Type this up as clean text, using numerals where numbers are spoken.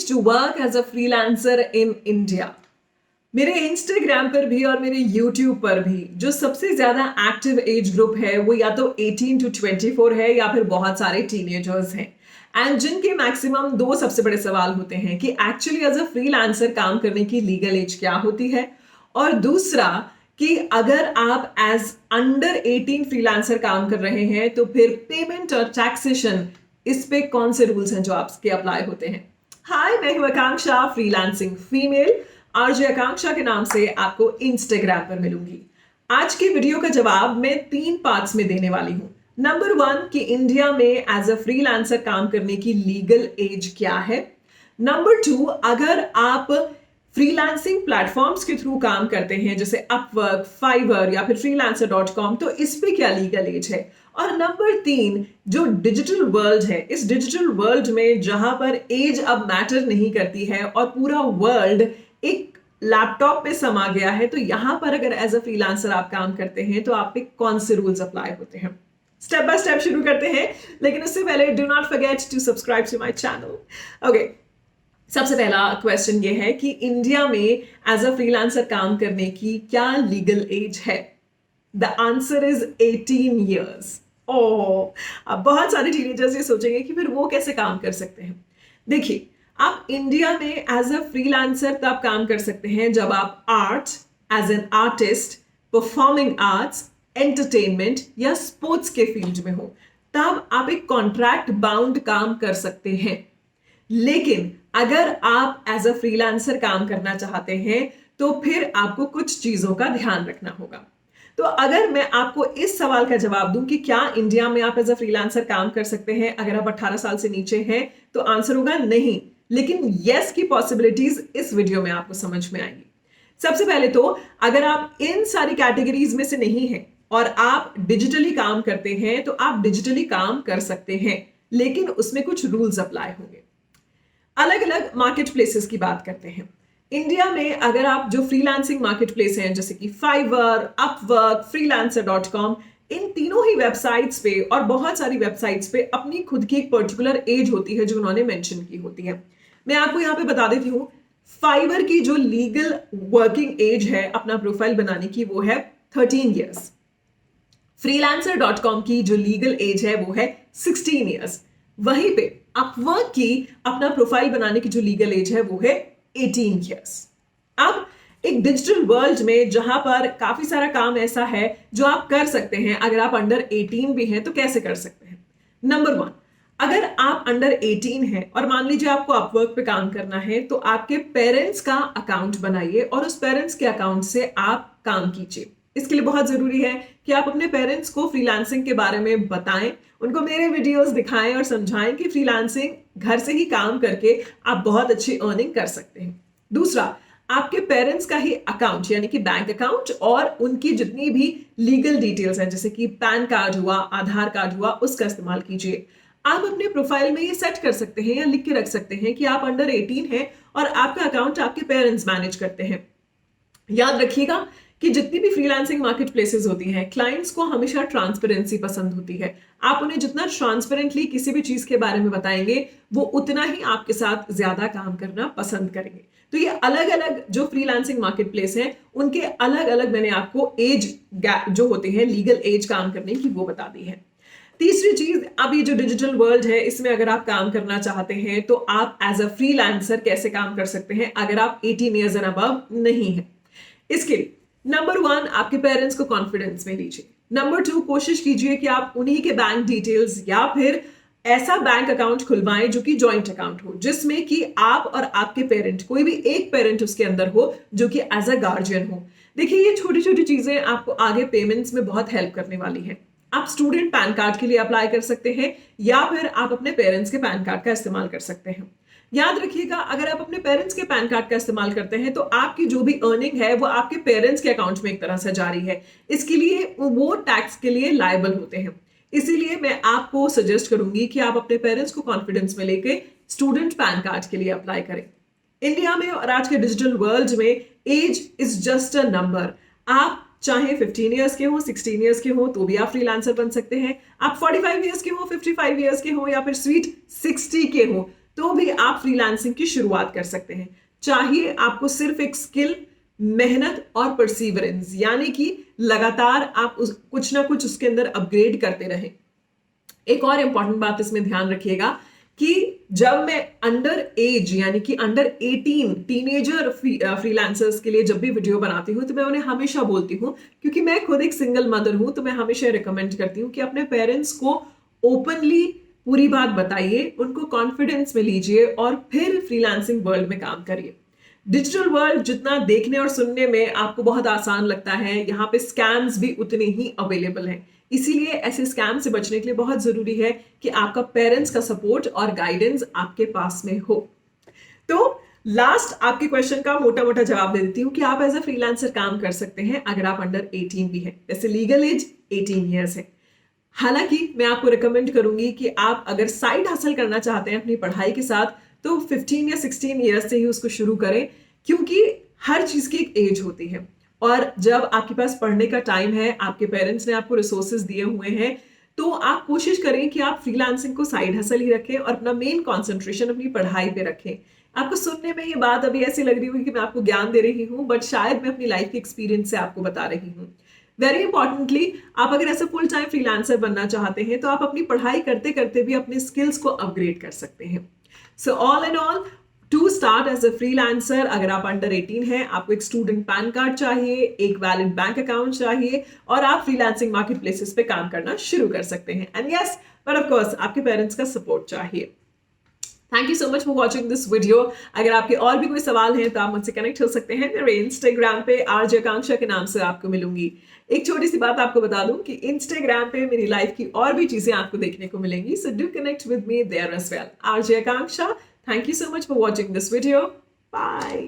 to work as a freelancer in India? मेरे Instagram पर भी और मेरे यूट्यूब पर भी जो सबसे ज्यादा एक्टिव एज ग्रुप है वो या तो 18 to 24 है या फिर बहुत सारे टीनेजर्स हैं। एंड जिनके मैक्सिमम दो सबसे बड़े सवाल होते हैं कि एक्चुअली एज अ फ्रीलांसर काम करने की लीगल एज क्या होती है, और दूसरा कि अगर आप एज अंडर 18 फ्रीलांसर काम कर रहे हैं तो फिर पेमेंट और टैक्सेशन, इस पे कौन से रूल्स हैं जो आपके अप्लाई होते हैं। हाय, मैं हूं आकांक्षा, फ्रीलांसिंग फीमेल। आरजे आकांक्षा के नाम से आपको इंस्टाग्राम पर मिलूंगी। आज की वीडियो का जवाब मैं 3 पार्ट्स में देने वाली हूं। नंबर 1 कि इंडिया में एज अ फ्रीलांसर काम करने की लीगल एज क्या है। नंबर 2, अगर आप फ्रीलांसिंग प्लेटफॉर्म्स के थ्रू काम करते हैं जैसे अपवर्क, फाइवर या फिर freelancer.com, तो इस पे क्या लीगल एज है। और नंबर 3, जो डिजिटल वर्ल्ड है, इस डिजिटल वर्ल्ड में जहां पर एज अब मैटर नहीं करती है और पूरा वर्ल्ड एक लैपटॉप पे समा गया है, तो यहां पर अगर एज अ फ्रीलांसर आप काम करते हैं तो आप पे कौन से रूल्स अप्लाई होते हैं। स्टेप बाय स्टेप शुरू करते हैं, लेकिन उससे पहले do not forget to subscribe to my channel. Okay, सबसे पहला क्वेश्चन ये है कि इंडिया में एज अ फ्रीलांसर काम करने की क्या लीगल एज है। The answer is 18 years. अब बहुत सारे टीनेजर्स ये सोचेंगे कि फिर वो कैसे काम कर सकते हैं। देखिए, आप इंडिया में एज अ फ्रीलांसर तब काम कर सकते हैं जब आप art, as an artist, performing arts, entertainment या स्पोर्ट्स के फील्ड में हो, तब आप एक कॉन्ट्रैक्ट बाउंड काम कर सकते हैं। लेकिन अगर आप एज अ फ्रीलांसर काम करना चाहते हैं तो फिर आपको कुछ चीजों का ध्यान रखना होगा। तो अगर मैं आपको इस सवाल का जवाब दूं कि क्या इंडिया में आप एज अ फ्रीलांसर काम कर सकते हैं अगर आप 18 साल से नीचे हैं, तो आंसर होगा नहीं। लेकिन यस की पॉसिबिलिटीज इस वीडियो में आपको समझ में आएंगी। सबसे पहले तो अगर आप इन सारी कैटेगरीज में से नहीं हैं और आप डिजिटली काम करते हैं तो आप डिजिटली काम कर सकते हैं, लेकिन उसमें कुछ रूल्स अप्लाई होंगे। अलग अलग मार्केट प्लेसेस की बात करते हैं। इंडिया में अगर आप जो फ्रीलांसिंग मार्केट प्लेस हैं जैसे कि फाइवर, अपवर्क, freelancer.com, इन तीनों ही वेबसाइट्स पे और बहुत सारी वेबसाइट्स पे अपनी खुद की एक पर्टिकुलर एज होती है जो उन्होंने मेंशन की होती है। मैं आपको यहाँ पे बता देती हूँ, फाइवर की जो लीगल वर्किंग एज है अपना प्रोफाइल बनाने की वो है 13 ईयर्स। freelancer.com की जो लीगल एज है वो है 16 ईयर्स। वहीं पे अपवर्क की अपना प्रोफाइल बनाने की जो लीगल एज है वो है 18 ईयर्स। अब एक डिजिटल वर्ल्ड में जहां पर काफी सारा काम ऐसा है जो आप कर सकते हैं अगर आप अंडर 18 भी हैं, तो कैसे कर सकते हैं। नंबर 1, अगर आप अंडर 18 हैं और मान लीजिए आपको अपवर्क पे काम करना है, तो आपके पेरेंट्स का अकाउंट बनाइए और उस पेरेंट्स के अकाउंट से आप काम कीजिए। इसके लिए बहुत जरूरी है कि आप अपने पेरेंट्स को फ्रीलांसिंग के बारे में बताएं, उनको मेरे वीडियोस दिखाएं और समझाएं कि फ्रीलांसिंग घर से ही काम करके आप बहुत अच्छी अर्निंग कर सकते हैं। दूसरा, आपके पेरेंट्स का ही अकाउंट यानी कि बैंक अकाउंट और उनकी जितनी भी लीगल डिटेल्स हैं जैसे कि पैन कार्ड हुआ, आधार कार्ड हुआ, उसका इस्तेमाल कीजिए। आप अपने प्रोफाइल में ये सेट कर सकते हैं या लिख के रख सकते हैं कि आप अंडर 18 हैं और आपका अकाउंट आपके पेरेंट्स मैनेज करते हैं। याद रखिएगा कि जितनी भी फ्रीलांसिंग मार्केट प्लेसेस होती हैं, क्लाइंट्स को हमेशा ट्रांसपेरेंसी पसंद होती है। आप उन्हें जितना ट्रांसपेरेंटली किसी भी चीज के बारे में बताएंगे, वो उतना ही आपके साथ ज्यादा काम करना पसंद करेंगे। तो ये अलग अलग जो फ्रीलांसिंग मार्केट प्लेस हैं, उनके अलग अलग मैंने आपको एज जो होते हैं, लीगल एज काम करने की, वो बता दी है। तीसरी चीज, अब ये जो डिजिटल वर्ल्ड है इसमें अगर आप काम करना चाहते हैं तो आप एज अ फ्रीलांसर कैसे काम कर सकते हैं अगर आप 18 ईयर्स एंड अबव नहीं है। इसके लिए नंबर 1, आपके पेरेंट्स को कॉन्फिडेंस में लीजिए। नंबर 2, कोशिश कीजिए कि आप उन्हीं के बैंक डिटेल्स या फिर ऐसा बैंक अकाउंट खुलवाएं जो कि जॉइंट अकाउंट हो, जिसमें कि आप और आपके पेरेंट, कोई भी एक पेरेंट उसके अंदर हो जो कि एज अ गार्जियन हो। देखिए, ये छोटी छोटी चीजें आपको आगे पेमेंट्स में बहुत हेल्प करने वाली हैं। आप स्टूडेंट पैन कार्ड के लिए अप्लाई कर सकते हैं या फिर आप अपने पेरेंट्स के पैन कार्ड का इस्तेमाल कर सकते हैं। याद रखिएगा, अगर आप अपने पेरेंट्स के पैन कार्ड का इस्तेमाल करते हैं तो आपकी जो भी अर्निंग है वो आपके पेरेंट्स के अकाउंट में एक तरह से जारी है। इसके लिए वो टैक्स के लिए लायबल होते हैं। इसीलिए मैं आपको सजेस्ट करूंगी कि आप अपने पेरेंट्स को कॉन्फिडेंस में लेके स्टूडेंट पैन कार्ड के लिए अप्लाई करें। इंडिया में और आज के डिजिटल वर्ल्ड में age is just a number. आप चाहे 15 ईयर्स के हो, 16 ईयर्स के हो, तो भी आप फ्रीलांसर बन सकते हैं। आप 45 ईयर्स के हो, 55 ईयर्स के हो या फिर स्वीट 60 के हो, तो भी आप फ्रीलांसिंग की शुरुआत कर सकते हैं। चाहिए आपको सिर्फ एक स्किल, मेहनत और परसीवरेंस, यानी कि लगातार आप कुछ ना कुछ उसके अंदर अपग्रेड करते रहें। एक और इंपॉर्टेंट बात इसमें ध्यान रखिएगा कि जब मैं अंडर एज यानी कि अंडर 18 टीनेजर फ्रीलांसर्स के लिए जब भी वीडियो बनाती हूं तो मैं उन्हें हमेशा बोलती हूं, क्योंकि मैं खुद एक सिंगल मदर हूं, तो मैं हमेशा रिकमेंड करती हूं कि अपने पेरेंट्स को ओपनली पूरी बात बताइए, उनको कॉन्फिडेंस में लीजिए और फिर फ्रीलांसिंग वर्ल्ड में काम करिए। डिजिटल वर्ल्ड जितना देखने और सुनने में आपको बहुत आसान लगता है, यहाँ पे स्कैम्स भी उतने ही अवेलेबल हैं। इसीलिए ऐसे स्कैम से बचने के लिए बहुत जरूरी है कि आपका पेरेंट्स का सपोर्ट और गाइडेंस आपके पास में हो। तो लास्ट आपके क्वेश्चन का मोटा मोटा जवाब दे देती हूँ कि आप एज अ फ्रीलांसर काम कर सकते हैं अगर आप अंडर 18 भी हैं। वैसे लीगल एज 18 ईयर्स है। हालांकि मैं आपको रिकमेंड करूंगी कि आप अगर साइड हासिल करना चाहते हैं अपनी पढ़ाई के साथ तो 15 या 16 ईयर्स से ही उसको शुरू करें, क्योंकि हर चीज की एक एज होती है और जब आपके पास पढ़ने का टाइम है, आपके पेरेंट्स ने आपको रिसोर्सेज दिए हुए हैं, तो आप कोशिश करें कि आप फ्रीलांसिंग को साइड हसल ही रखें और अपना मेन कंसंट्रेशन अपनी पढ़ाई पे रखें। आपको सुनने में ये बात अभी ऐसी लग रही होगी कि मैं आपको ज्ञान दे रही हूँ, बट शायद मैं अपनी लाइफ के एक्सपीरियंस से आपको बता रही हूँ। वेरी इंपॉर्टेंटली, आप अगर ऐसा फुल टाइम फ्रीलांसर बनना चाहते हैं तो आप अपनी पढ़ाई करते करते भी अपने स्किल्स को अपग्रेड कर सकते हैं। So all in all, to start as a freelancer, अगर आप अंडर 18 हैं, आपको एक स्टूडेंट पैन कार्ड चाहिए, एक वैलिड बैंक अकाउंट चाहिए और आप फ्रीलांसिंग मार्केट प्लेसेस पे काम करना शुरू कर सकते हैं। And yes, but of course आपके पेरेंट्स का सपोर्ट चाहिए। Thank you so much for watching this video. अगर आपके और भी कोई सवाल हैं तो आप मुझसे कनेक्ट हो सकते हैं। मेरे इंस्टाग्राम पे आरजे आकांक्षा के नाम से आपको मिलूंगी। एक छोटी सी बात आपको बता दूं कि इंस्टाग्राम पे मेरी लाइफ की और भी चीजें आपको देखने को मिलेंगी, so do connect with me there as well. RJ Akanksha, thank you so much for watching this video. Bye.